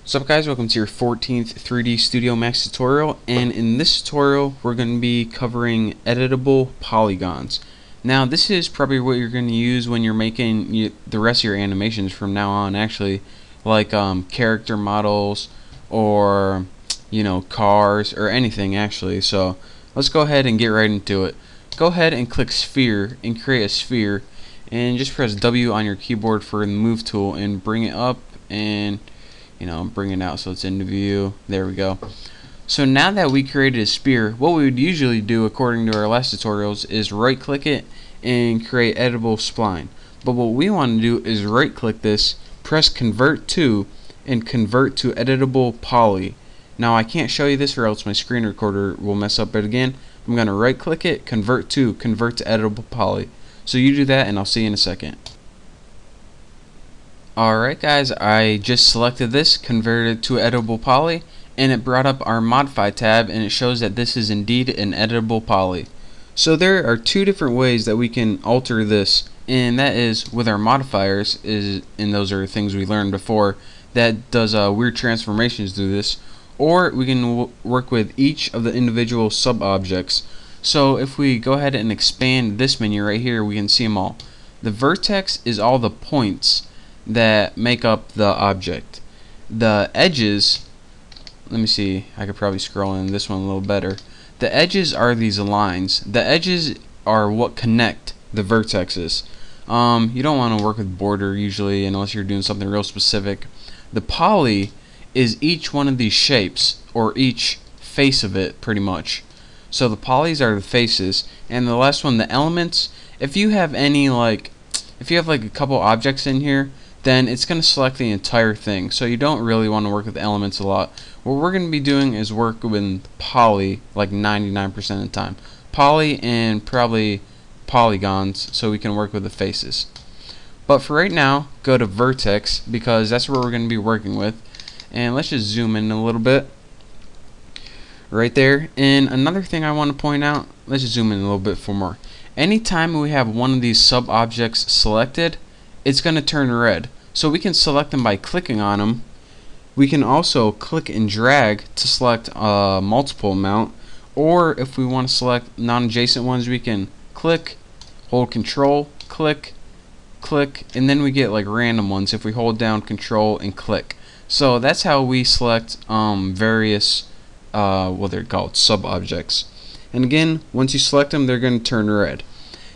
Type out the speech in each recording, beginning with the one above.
What's up guys, welcome to your 14th 3D Studio Max tutorial, and in this tutorial we're going to be covering editable polygons. Now this is probably what you're going to use when you're making the rest of your animations from now on, actually, like character models or cars or anything actually. So let's go ahead and get right into it. Go ahead and click sphere and create a sphere, and just press W on your keyboard for the move tool and bring it up and bring it out so it's into view. There we go. So now that we created a sphere, what we would usually do according to our last tutorials is right click it and create editable spline. But what we want to do is right click this, press convert to, and convert to editable poly. Now I can't show you this or else my screen recorder will mess up, but again I'm going to right click it, convert to editable poly. So you do that and I'll see you in a second. Alright guys, I just selected this, converted it to editable poly, and it brought up our modify tab and it shows that this is indeed an editable poly. So there are two different ways that we can alter this, and that is with our modifiers, and those are things we learned before, that does weird transformations through this, or we can work with each of the individual sub-objects. So if we go ahead and expand this menu right here, we can see them all. The vertex is all the points that make up the object. The edges, let me see, I could probably scroll in this one a little better. The edges are these lines. The edges are what connect the vertexes. You don't want to work with border usually unless you're doing something real specific. The poly is each one of these shapes, or each face of it pretty much. So the polys are the faces, and the last one, the elements. If you have any if you have a couple objects in here, then it's going to select the entire thing. So you don't really want to work with elements a lot. What we're going to be doing is work with poly like 99% of the time. Poly and probably polygons, so we can work with the faces. But for right now, go to vertex, because that's where we're going to be working with. And let's just zoom in a little bit. Right there. And another thing I want to point out, let's just zoom in a little bit for more. Anytime we have one of these sub-objects selected, it's going to turn red. So we can select them by clicking on them. We can also click and drag to select a multiple amount, or if we want to select non-adjacent ones, we can click, hold control, click, click, and then we get random ones if we hold down control and click. So that's how we select various what they're called, sub-objects. And again, once you select them, they're going to turn red.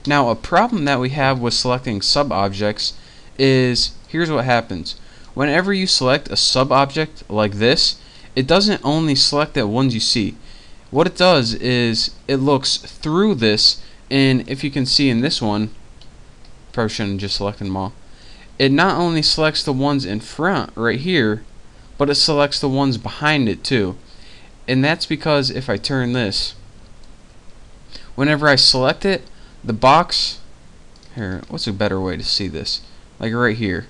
Now a problem that we have with selecting sub-objects is, here's what happens. Whenever you select a sub-object like this, it doesn't only select the ones you see. What it does is it looks through this, and if you can see in this one, probably shouldn't just select them all, it not only selects the ones in front right here, but it selects the ones behind it too. And that's because if I turn this, whenever I select it, the box here, what's a better way to see this? Like right here.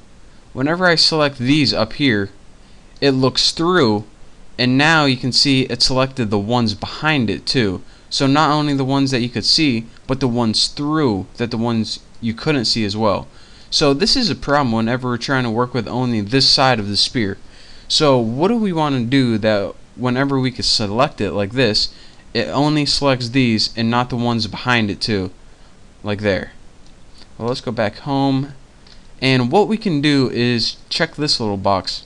Whenever I select these up here, it looks through, and now you can see it selected the ones behind it too. So not only the ones that you could see, but the ones through, that the ones you couldn't see as well. So this is a problem whenever we're trying to work with only this side of the sphere. So what do we want to do that whenever we could select it like this, it only selects these and not the ones behind it too, like there. Well, let's go back home, and what we can do is check this little box.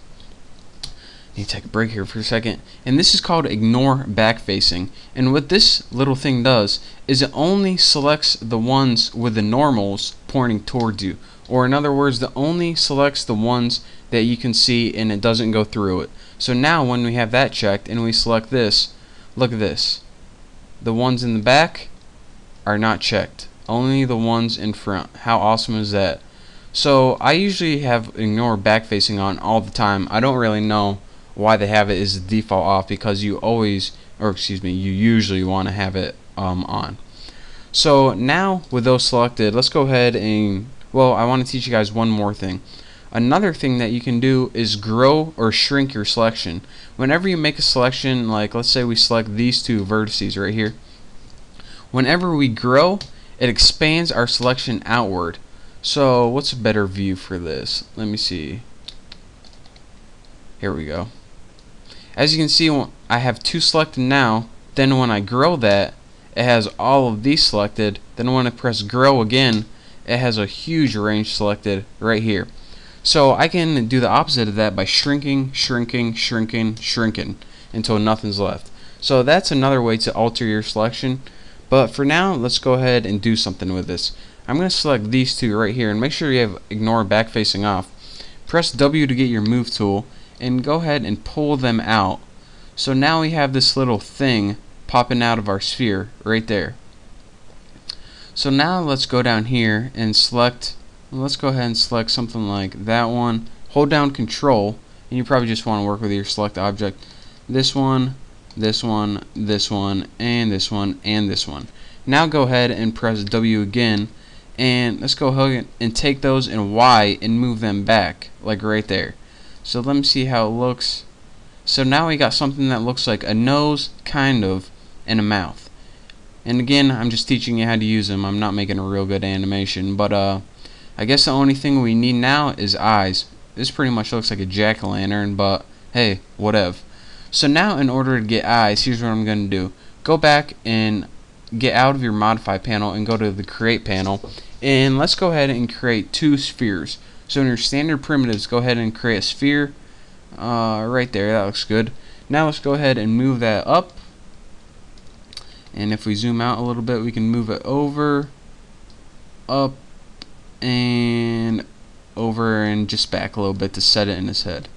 Need to take a break here for a second, and this is called ignore backfacing. And what this little thing does is it only selects the ones with the normals pointing towards you, or in other words, it only selects the ones that you can see and it doesn't go through it. So now when we have that checked and we select this, look at this, the ones in the back are not checked, only the ones in front. How awesome is that? So I usually have ignore backfacing on all the time. I don't really know why they have it as the default off, because you usually want to have it on. So now with those selected, let's go ahead and, well, I want to teach you guys one more thing. Another thing that you can do is grow or shrink your selection. Whenever you make a selection, like let's say we select these two vertices right here, whenever we grow, it expands our selection outward. So what's a better view for this? Let me see. Here we go. As you can see, I have 2 selected now. Then when I grow that, it has all of these selected. Then when I press grow again, it has a huge range selected right here. So I can do the opposite of that by shrinking, shrinking, shrinking, shrinking until nothing's left. So that's another way to alter your selection. But for now, let's go ahead and do something with this. I'm going to select these 2 right here, and make sure you have ignore back facing off. Press W to get your move tool and go ahead and pull them out. So now we have this little thing popping out of our sphere right there. So now let's go down here and select, let's go ahead and select something like that one. Hold down Control, and you probably just want to work with your select object. This one, this one, this one, and this one, and this one. Now go ahead and press W again, and let's go ahead and take those and Y and move them back, like right there. So let me see how it looks. So now we got something that looks like a nose, kind of, and a mouth. And again, I'm just teaching you how to use them. I'm not making a real good animation, but I guess the only thing we need now is eyes. This pretty much looks like a jack-o'-lantern, but hey, whatever. So now in order to get eyes, here's what I'm going to do. Go back and get out of your modify panel and go to the create panel, and let's go ahead and create 2 spheres. So in your standard primitives, go ahead and create a sphere right there. That looks good. Now let's go ahead and move that up, and if we zoom out a little bit, we can move it over, up, and over, and just back a little bit to set it in his head.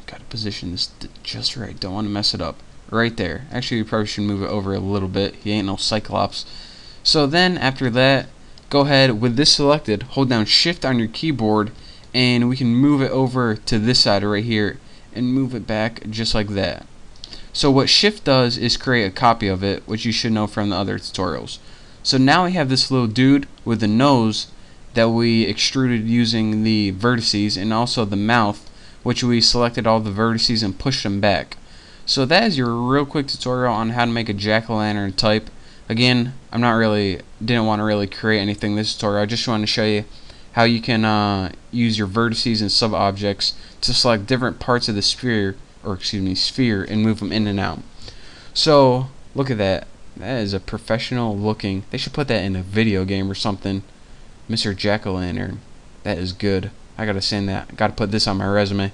Gotta position this just right, don't want to mess it up. Right there. Actually, we probably should move it over a little bit. He ain't no Cyclops. So then after that, go ahead with this selected, hold down Shift on your keyboard, and we can move it over to this side right here and move it back just like that. So what Shift does is create a copy of it, which you should know from the other tutorials. So now we have this little dude with the nose that we extruded using the vertices, and also the mouth, which we selected all the vertices and pushed them back. So that is your real quick tutorial on how to make a jack-o'-lantern type. Again, didn't want to really create anything in this tutorial. I just wanted to show you how you can use your vertices and sub-objects to select different parts of the sphere, and move them in and out. So look at that. That is a professional looking. They should put that in a video game or something. Mr. Jack-o'-lantern. That is good. I gotta send that. Gotta put this on my resume.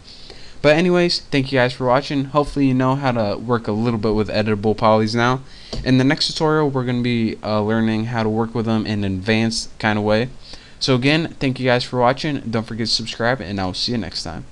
But anyways, thank you guys for watching. Hopefully you know how to work a little bit with editable polys now. In the next tutorial, we're going to be learning how to work with them in an advanced kind of way. So again, thank you guys for watching. Don't forget to subscribe, and I will see you next time.